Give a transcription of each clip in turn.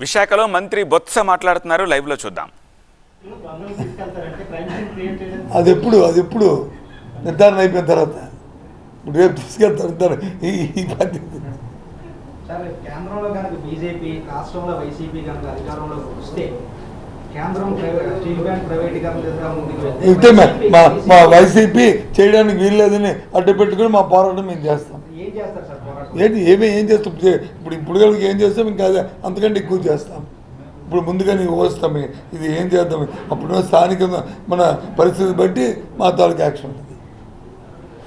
విశాఖలో మంత్రి బొత్స మాట్లాడుతున్నారు, లైవ్ లో చూద్దాం. అది ఎప్పుడు నిర్ధారణ అయిపోయిన తర్వాత ఇప్పుడు రేపు తీసుకెళ్తారు ఈ పద్ధతి. కేంద్రంలో కనుక బీజేపీ, రాష్ట్రంలో వైసీపీ కనుక అధికారంలో వస్తే కేంద్రం స్టీల్ ప్లాంట్ ప్రైవేటీకరణ మా వైసీపీ చేయడానికి వీల్లేదని అడ్డు పెట్టుకుని మా పోరాటం మేము చేస్తాం. ఏం చేస్తారు సార్ పోరాటం? ఏం చేస్తాం ఇప్పుడు కలిగి ఏం చేస్తాం, ఇంకా అంతకంటే ఎక్కువ చేస్తాం. ఇప్పుడు ముందుగానే వస్తాం, ఇది ఏం చేద్దాం, అప్పుడు స్థానికంగా మన పరిస్థితి బట్టి మా తాలూకు యాక్షన్ ఉంటుంది.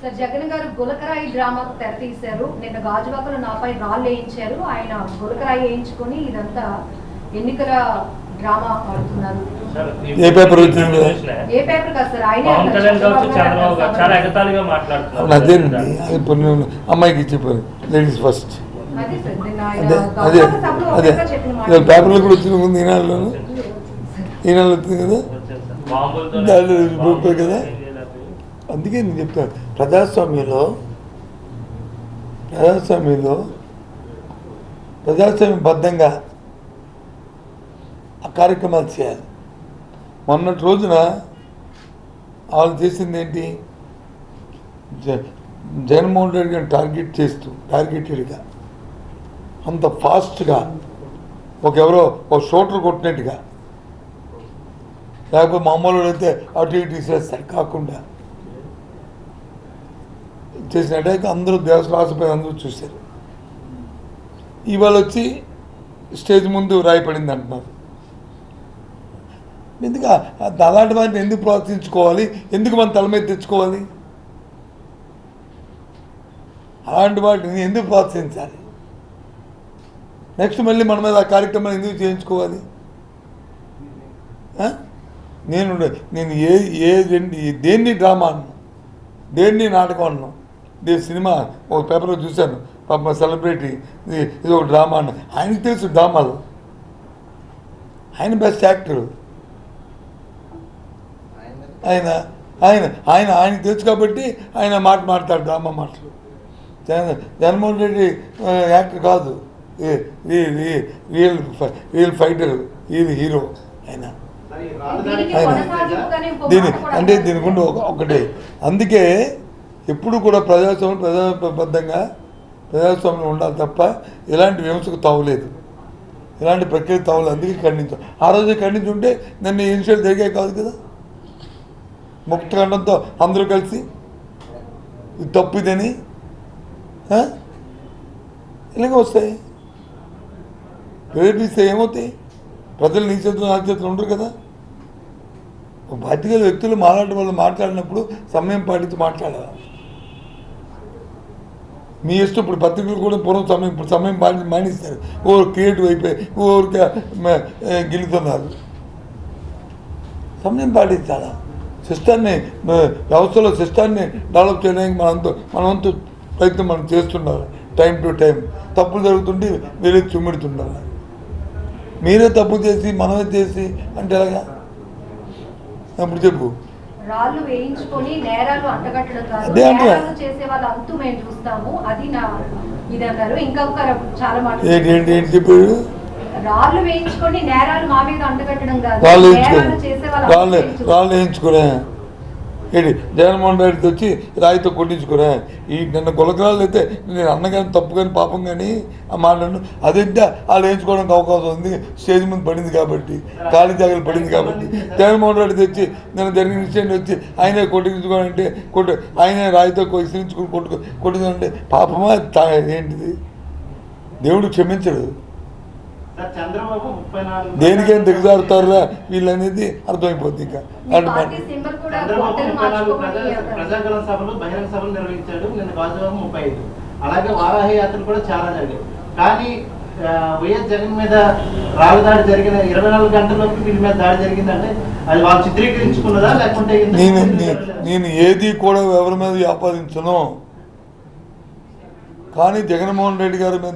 సార్, జగన్ గారు గులకరాయి డ్రామాకు తెర తీశారు. నిన్న గాజువాకలో నాపై రాళ్ళు వేయించారు. ఆయన గులకరాయి వేయించుకొని ఇదంతా ఎన్నికల డ్రామా ఆడుతున్నారు. ఏ పేపర్ వచ్చింది? ఏ పేపర్ కాదు సార్, ఆయనే అదేనండి. అది పొన్ను అమ్మాయికి ఇచ్చిపోయి లేడీస్ ఫస్ట్. అదే పేపర్లో కూడా వచ్చిన ముందు ఈనాడులోను వచ్చింది కదా, దాంట్లో కదా. అందుకే నేను చెప్తాను, ప్రజాస్వామ్యంలో ప్రజాస్వామ్యబద్ధంగా ఆ కార్యక్రమాలు చేయాలి. మొన్నటి రోజున వాళ్ళు చేసింది ఏంటి, జగన్మోహన్ రెడ్డి గారిని టార్గెటెడ్గా అంత ఫాస్ట్గా ఎవరో ఒక షూటర్ కొట్టినట్టుగా, లేకపోతే మామూలు అయితే అటు ఇటు తీసేస్తారు కాకుండా చేసిన అటాక్ అందరూ రాసిపోయి అందరూ చూశారు. ఇవాళ వచ్చి స్టేజ్ ముందు రాయపడింది అంటున్నారు. ఎందుకు అలాంటి వాటిని ఎందుకు ప్రోత్సహించుకోవాలి, ఎందుకు మన తల మీద తెచ్చుకోవాలి, అలాంటి వాటిని ఎందుకు ప్రోత్సహించాలి? నెక్స్ట్ మళ్ళీ మన మీద ఆ కార్యక్రమాన్ని ఎందుకు చేయించుకోవాలి? నేను దేన్ని డ్రామా అన్నాను, దేన్ని నాటకం అన్నాను. నేను సినిమా ఒక పేపర్లో చూశాను, పాప సెలబ్రిటీ ఇది ఒక డ్రామా అన్న. ఆయనకి తెలుసు డ్రామాలు, ఆయన బెస్ట్ యాక్టర్. ఆయనకి తెలుసు కాబట్టి ఆయన మాట్లాడతాడు డ్రామా మాటలు. జగన్మోహన్ రెడ్డి యాక్టర్ కాదు, రియల్ ఫైటర్, హీరో ఆయన. దీని గుండా ఒకటే. అందుకే ఎప్పుడు కూడా ప్రజాస్వామ్యబద్ధంగా ప్రజాస్వామ్యం ఉండాలి తప్ప ఇలాంటి విమర్శకు తావులేదు, ఇలాంటి ప్రక్రియ తావులేదు. అందుకే ఖండించాం. ఆ రోజే ఖండించుంటే నన్ను ఇన్సిడెంట్ జరిగే కాదు కదా. ముక్త ఖండంతో అందరూ కలిసి ఇది తప్పు ఇదని ఇలాగే వస్తాయి. ప్రేరేపిస్తే ఏమవుతాయి? ప్రజలు నీ చేతులు నా చేతులు ఉండరు కదా. బాధ్యత వ్యక్తులు వాళ్ళు మాట్లాడినప్పుడు సమయం పాటించి మాట్లాడాలి. మీ ఇష్టం. ఇప్పుడు పత్రికలు కూడా ఇప్పుడు సమయం మానేస్తారు. క్రియేటివ్ అయిపోయి ఊరికే గెలుతున్నారు. సమయం పాటించాలా? సిస్టాన్ని, వ్యవస్థలో సిస్టాన్ని డెవలప్ చేయడానికి మన వంతు ప్రయత్నం మనం చేస్తున్నారు. టైం టు టైం తప్పులు జరుగుతుంటే మీరే చుమ్మిడుతున్నారు. మీరే తప్పు చేసి మనమే చేసి అంటే ఎలాగా? అప్పుడు చెప్పు. రాళ్ళు వేయించుకొని నేరాలు అంటగట్టడం కాదు, నేరాలు చేసే వాళ్ళ అంతు మేము చూస్తాము. అది నా ఇది అన్నారు. ఇంకొక చాలా మాట ఏంటి చెప్పాడు? రాళ్ళు వేయించుకొని నేరాలు మా మీద అంటగట్టడం కాదు, రాళ్ళు వేయించుకునే ఏంటి? జగన్మోహన్ రెడ్డి వచ్చి రాయితో కొట్టించుకురా. ఈ నిన్న గులకరాలు అయితే నేను అన్నగాని తప్పు కానీ పాపం కానీ ఆ మాట్లాడు. అదంటే వాళ్ళు వేయించుకోవడానికి అవకాశం ఉంది, స్టేజ్ ముందు పడింది కాబట్టి, ఖాళీ జాగాలు పడింది కాబట్టి. జగన్మోహన్ రెడ్డి తెచ్చి నిన్న జరిగిన ఇన్సిడెంట్ వచ్చి ఆయనే కొట్టించుకోవాలంటే ఆయనే రాయితో విసిరించుకుని కొట్టించాలంటే పాపమా ఏంటిది? దేవుడు క్షమించడు. దేనికేం దిగజారుతారా వీళ్ళు అనేది అర్థమైపోద్ది. ఇంకా ప్రజాగరణ సభలు, బహిరంగ సభలు నిర్వహించాడు నిన్న గాజువాక 35. అలాగే వారాహి యాత్రలు కూడా చాలా జరిగాయి. కానీ వైఎస్ జగన్ మీద రాళ్ళ దాడి జరిగిన 24 గంటల్లోపు వీళ్ళ మీద దాడి జరిగిందంటే అది వాళ్ళు చిత్రీకరించుకున్నదా లేకుంటే? నేను ఏది కూడా ఎవరి మీద ఆపాదించను. కానీ జగన్మోహన్ రెడ్డి గారి మీద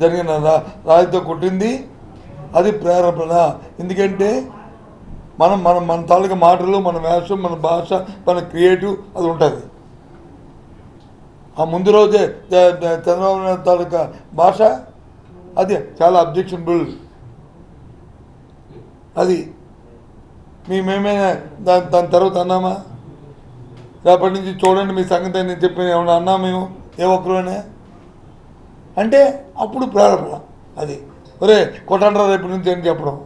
జరిగిన రాయితో కొట్టింది అది ప్రేరేపణ. ఎందుకంటే మన తాలూకా మాటలు, మన వేషం, మన భాష, మన క్రియేటివ్ అది ఉంటుంది. ఆ ముందు రోజే చంద్రబాబు నాయుడు తాలూకా భాష అది చాలా అబ్జెక్షనబుల్. అది మేమేమైనా దాని తర్వాత అన్నామా? రేపటి నుంచి చూడండి మీ సంగతి అని చెప్పి ఏమన్నా అన్నా మేము ఏ ఒక్కరోనే అంటే అప్పుడు ప్రారంభం. అది ఒరే కొట్టండ్రా రేపటి నుంచి అని చెప్పడం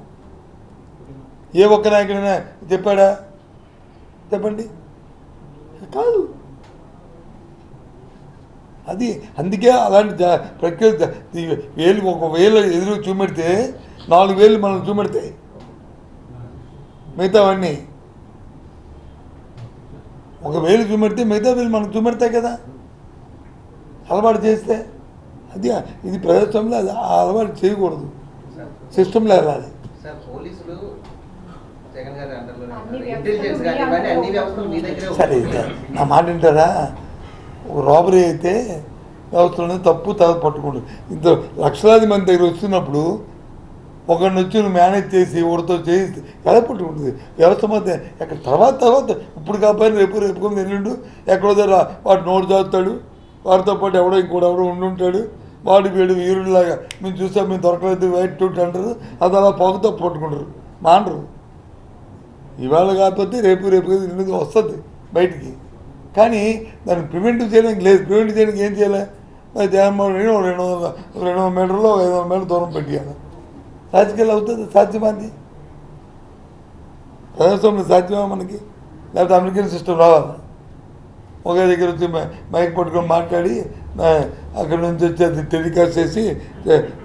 ఏ ఒక్క నాయకుడైనా చెప్పాడా? చెప్పండి. కాదు. అది అందుకే అలాంటి ప్రక్రియ వేలు ఒక వేలు ఎదురు చూపెడితే 4 వేలు మనం చూపెడతాయి మిగతావన్నీ. ఒక వేలు చూపెడితే మిగతా వేలు మనం చూపెడతాయి కదా అలవాటు చేస్తే. అది ఇది ప్రజాస్వామ్యంలో అది ఆ అలవాటు చేయకూడదు, సిస్టంలో వెళ్ళాలి. సరే నా మాట వింటారా? ఒక రాబరీ అయితే వ్యవస్థలోనే తప్పు తర్వాత పట్టుకుంటుంది. ఇంత లక్షలాది మంది దగ్గర వస్తున్నప్పుడు ఒకరిని వచ్చి నువ్వు మేనేజ్ చేసి ఒకరితో చేసి ఎలా పట్టుకుంటుంది వ్యవస్థ మధ్య? ఎక్కడ తర్వాత ఇప్పుడు కాకపోయినా రేపు ఎల్లుండు ఎక్కడో దగ్గర వాడు నోటు చదువుతాడు, వాడితో పాటు ఇంకోడెవడో ఉండుంటాడు, వాడు వీడు వీరుడిలాగా మేము చూసాం మేము దొరకలేదు వైట్ టూట్ అంటారు. అది అలా పొగతో పట్టుకుంటారు, మానరు. ఇవాళ కాకపోతే రేపు ఎల్లుండి వస్తుంది బయటికి. కానీ దాన్ని ప్రివెంటివ్ చేయడానికి లేదు. ప్రివెంటివ్ చేయడానికి ఏం చేయాలి? జగన్మోహన్ రెడ్డి 200 మీటర్లో 500 మీటర్ల దూరం పెట్టేయాలి. రాజకీయాలు అవుతుంది? సాధ్యమాది? ప్రజాస్వామ్యం సాధ్యమా మనకి? లేకపోతే అమెరికన్ సిస్టమ్ రావాలి? ఒకే దగ్గర వచ్చి మైక్ పట్టుకొని మాట్లాడి అక్కడ నుంచి వచ్చి అది టెలికాస్ట్ చేసి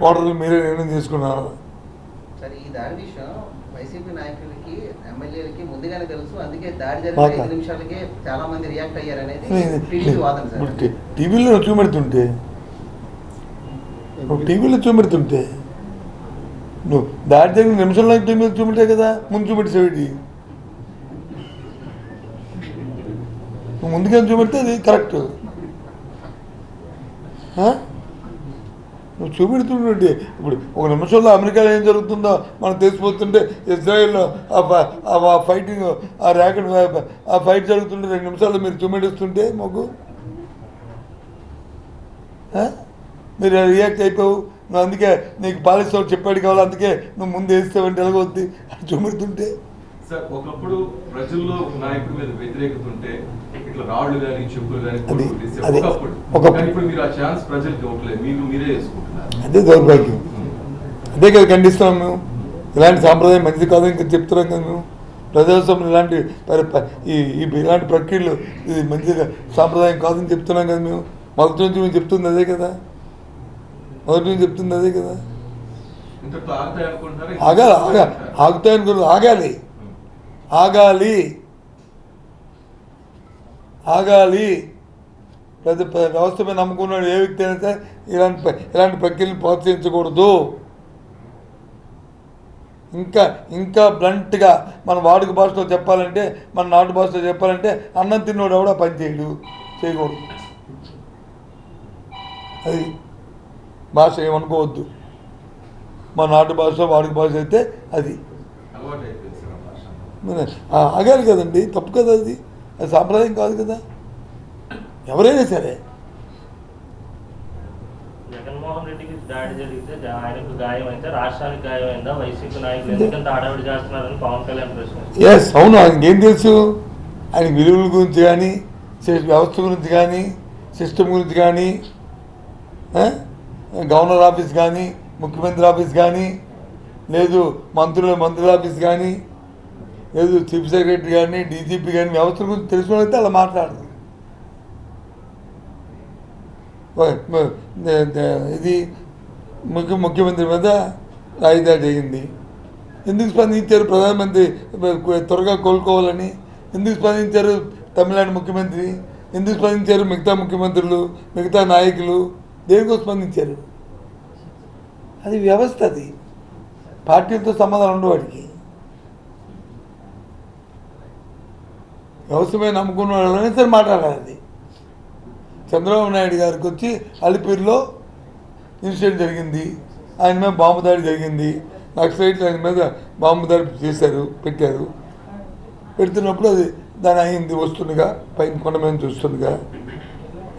ఓటర్లు మీరే నిర్ణయం తీసుకున్నారు. సరే, ఈ దాడి విషయం వైసీపీ నాయకులకి ఎమ్మెల్యేలకి ముందుగానే తెలుసు, అందుకే దాడి జరిగిన 5 నిమిషాలకే చాలా మంది రియాక్ట్ అయ్యారనేది టీడీపీ వాదన సార్. టీవీలో చూపెడుతుంటే నువ్వు దాడి జరిగిన నిమిషంలో టీవీ చూపెట్టే కదా ముందు చూపెట్టేసేవి. నువ్వు ముందుగా చూపెడితే అది కరెక్ట్. నువ్వు చూపెడుతుంటే ఇప్పుడు 1 నిమిషంలో అమెరికాలో ఏం జరుగుతుందో మనం తెలిసిపోతుంటే ఇజ్రాయెల్లో ఆ ఫైటింగ్ ఆ ఫైట్ జరుగుతుంటే 2 నిమిషాల్లో మీరు చూపెడుస్తుంటే మాకు మీరు రియాక్ట్ అయిపోవు. నువ్వు అందుకే నీకు పాలిస్ వాళ్ళు చెప్పాడు కావాలి, అందుకే నువ్వు ముందు వేస్తావంటే ఎలాగొద్ది చూపెడుతుంటే. సార్, ఒకప్పుడు ప్రజల్లో నాయకుడి మీద వ్యతిరేకత ఉంటే ఇట్లా రాళ్ళు కానీ చెప్పులు కానీ ఇప్పుడు మీరు ఆ ఛాన్స్ ప్రజలకు ఇవ్వట్లేదు, మీరే చేసుకుంటున్నారు. అదే దౌర్భాగ్యం. అదే కదా ఖండిస్తున్నాం మేము. ఇలాంటి సాంప్రదాయం మంచిది కాదని ఇంకా చెప్తున్నాం కదా మేము. ప్రజాస్వామ్యం ఇలాంటి ప్రక్రియలు ఇది మంచిగా సాంప్రదాయం కాదని చెప్తున్నాం కదా మేము. మొదటి నుంచి మేము చెప్తుంది అదే కదా. ఆగాలి. వ్యవస్థ మీద నమ్ముకున్నాడు ఏ వ్యక్తి అయినా సరే ఇలాంటి ప్రక్రియలను ప్రోత్సహించకూడదు. ఇంకా బ్లంట్గా మన వాడుక భాషలో చెప్పాలంటే, మన నాటు భాషలో చెప్పాలంటే అన్నం తిన్నోడు ఎవడో పని చేయకూడదు. అది భాష ఏమనుకోవద్దు. మా నాటు భాష వాడుక భాష అయితే అది ఆగాలి కదండి. తప్పు కదా, అది సాంప్రదాయం కాదు కదా. ఎవరైనా సరే జగన్మోహన్ రెడ్డికి దాడి జరిగితే ఆయనకు గాయం అయితే రాష్ట్రానికి గాయం అయిందా? వైసీపీ నాయకులు ఎందుకంత ఆడవిడి చేస్తున్నారని పవన్ కళ్యాణ్ ప్రశ్న. ఎస్, అవును. ఆయనకేం తెలుసు? ఆయన విలువల గురించి కానీ, వ్యవస్థ గురించి కానీ, సిస్టమ్ గురించి కానీ, గవర్నర్ ఆఫీస్ కానీ, ముఖ్యమంత్రి ఆఫీస్ కానీ, లేదు మంత్రుల ఆఫీస్ కానీ, లేదు చీఫ్ సెక్రటరీ కానీ, డీజీపీ కానీ, వ్యవస్థల గురించి తెలుసుకోవాలంటే అలా మాట్లాడదు. ఇది ముఖ్యమంత్రి మీద రాయిదాడి అయింది. ఎందుకు స్పందించారు ప్రధానమంత్రి త్వరగా కోలుకోవాలని? ఎందుకు స్పందించారు తమిళనాడు ముఖ్యమంత్రి? ఎందుకు స్పందించారు మిగతా ముఖ్యమంత్రులు, మిగతా నాయకులు? దేనికో స్పందించారు. అది వ్యవస్థ. అది పార్టీలతో సంబంధాలు ఉండవు. వాడికి వ్యవస్థ మీద నమ్ముకున్న వాళ్ళనే సరే మాట్లాడాలి. అది చంద్రబాబు నాయుడు గారికి వచ్చి అలిపిరిలో ఇన్సిడెంట్ జరిగింది, ఆయన మీద బాంబు దాడి జరిగింది, నక్సలైట్లు ఆయన మీద బాంబు దాడి పెట్టారు. పెడుతున్నప్పుడు అది దాని అయింది వస్తుండగా, పైన కొండ మీద చూస్తుండగా.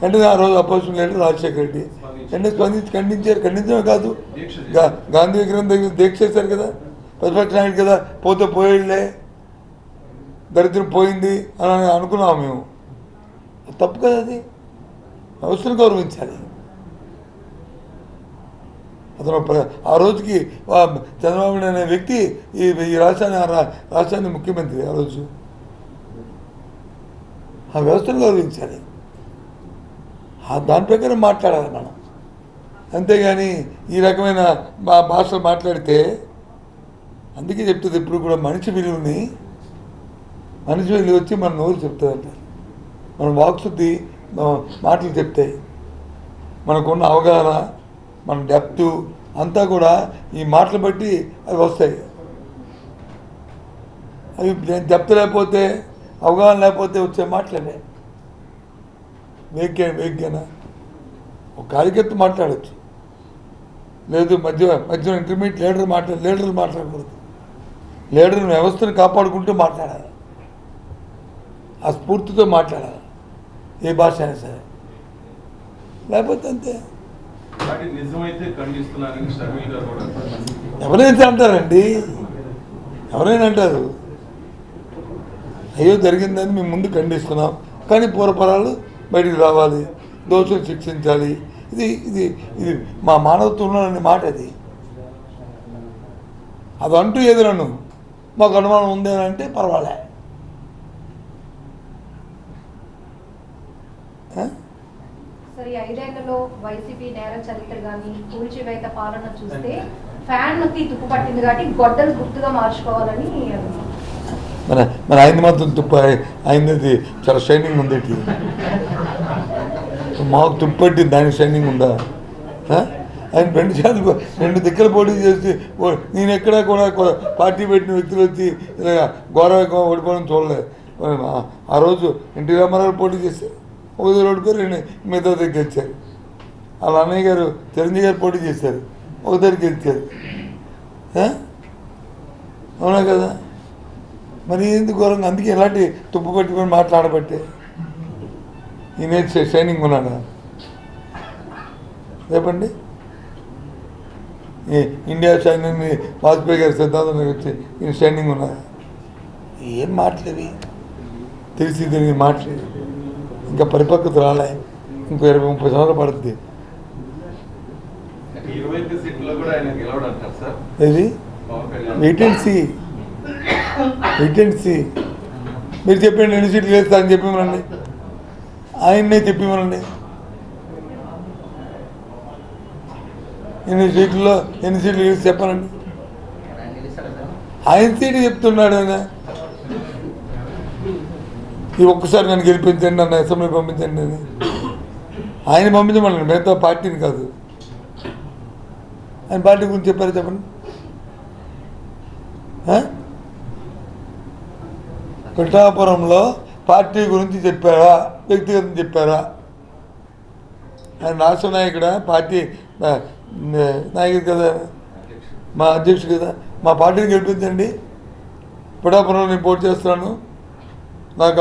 అంటే ఆ రోజు అపోజిషన్ లీడర్ రాజశేఖర రెడ్డి వెంటనే స్పందించి ఖండించడమే కాదు, దీక్ష చేశారు. గాంధీ విగ్రహం దగ్గర దీక్ష చేశారు కదా, ప్రతిపక్ష నాయుడు కదా, పోతే పోయేళ్ళే దరిద్రం పోయింది అని అనుకున్నాము మేము. తప్పు కదా, అది వ్యవస్థను గౌరవించాలి. అతను ఆ రోజుకి చంద్రబాబు నాయుడు అనే వ్యక్తి ఈ రాష్ట్రాన్ని ముఖ్యమంత్రి ఆ రోజు. ఆ వ్యవస్థను గౌరవించాలి, దాని ప్రకారం మాట్లాడాలి మనం. అంతేగాని ఈ రకమైన భాషలు మాట్లాడితే, అందుకే చెప్తుంది ఇప్పుడు కూడా మనిషి విలువ వచ్చి మన నోరు చెప్తుందంటారు, మన వాక్శుద్ధి మాటలు చెప్తాయి, మనకున్న అవగాహన, మన డెప్త్ అంతా కూడా ఈ మాటలు బట్టి అవి వస్తాయి. అవి డెప్త్ లేకపోతే, అవగాహన లేకపోతే వచ్చే మాటలనే. వేగ్గానా ఒక కార్యకర్త మాట్లాడచ్చు, లేదు మధ్య ఇంటర్మీడియట్ లీడర్లు మాట్లాడకూడదు. లీడర్ వ్యవస్థను కాపాడుకుంటూ మాట్లాడాలి, ఆ స్ఫూర్తితో మాట్లాడాలి, ఏ భాష అయినా సరే. లేకపోతే అంతే. నిజమైతే ఖండిస్తున్నారని షర్మిల గారు కూడా ఎవరైతే అంటారండి, ఎవరైనా అంటారు. అయ్యో జరిగిందని మేము ముందు ఖండిస్తున్నాం, కానీ పూర్వపరాలు బయటికి రావాలి, దోషులు శిక్షించాలి. ఇది ఇది ఇది మా మానవత్వంలో అనే మాట. అది అంటూ ఎదురను మాకు అనుమానం ఉంది అని అంటే పర్వాలే. సరే, 5 ఏళ్లలో వైసీపీ నేర చరిత్ర కానీ కూల్చివేత పాలన చూస్తే ఫ్యాన్కి తుప్పు పట్టింది కాబట్టి గొడ్డలు గుర్తుగా మార్చుకోవాలని. మరి ఆయన మాత్రం తుప్పు, ఆయనది చాలా షైనింగ్ ఉంది. మాకు తుప్పట్టి దానికి షైనింగ్ ఉందా? ఆయన 2 దిక్కల పోటీ చేసి నేను ఎక్కడా కూడా పార్టీ పెట్టిన వ్యక్తులు వచ్చి ఇలా ఘోరంగా ఓడిపోవడం చూడలేదు. ఆ రోజు ఎన్టీ రామారావు పోటీ చేశారు, ఒక దగ్గర ఓడిపోయారు, మిగతా దగ్గర గెలిచారు. వాళ్ళ అన్నయ్య గారు చిరంజీవి గారు పోటీ చేశారు, ఒక దగ్గర గెలిచారు. అవునా కదా? మరి ఎందుకు ఘోరంగా? అందుకే ఇలాంటి తుప్పు పట్టుకొని మాట్లాడబట్టే ఈయన షైనింగ్ ఉన్నాడా? రేపండి ఇండియా షైనింగ్ వాజ్పేయి గారి సిద్ధాంతం వచ్చి ఈయన షైనింగ్ ఉన్నాడా? ఏం మాటలేవి, తెలిసి తిరిగి మాటలేదు. ఇంకా పరిపక్వత రాలే, ఇంకో 20-30 సంవత్సరాలు పడుతుంది. ఇది వెయిట్ అండ్ సీ. మీరు చెప్పండి, 2 సీట్లు వేస్తా అని చెప్పిమనండి, ఆయన్నే చెప్పిమనండి. ఎన్ని సీట్లు వేసి చెప్పనండి. ఆయన సీటు చెప్తున్నాడు ఆయన. ఈ ఒక్కసారి నన్ను గెలిపించండి, నన్ను అసెంబ్లీ పంపించండి అని ఆయన పంపించమనండి, మిగతా పార్టీని కాదు. ఆయన పార్టీ గురించి చెప్పారు చెప్పండి. పిఠాపురంలో పార్టీ గురించి చెప్పారా, వ్యక్తిగతం చెప్పారా? ఆయన రాష్ట్ర నాయకుడా, పార్టీ నాయకుడు కదా, మా అధ్యక్షుడు కదా, మా పార్టీని గెలిపించండి, పిఠాపురంలో నేను పోటీ చేస్తున్నాను, నాకు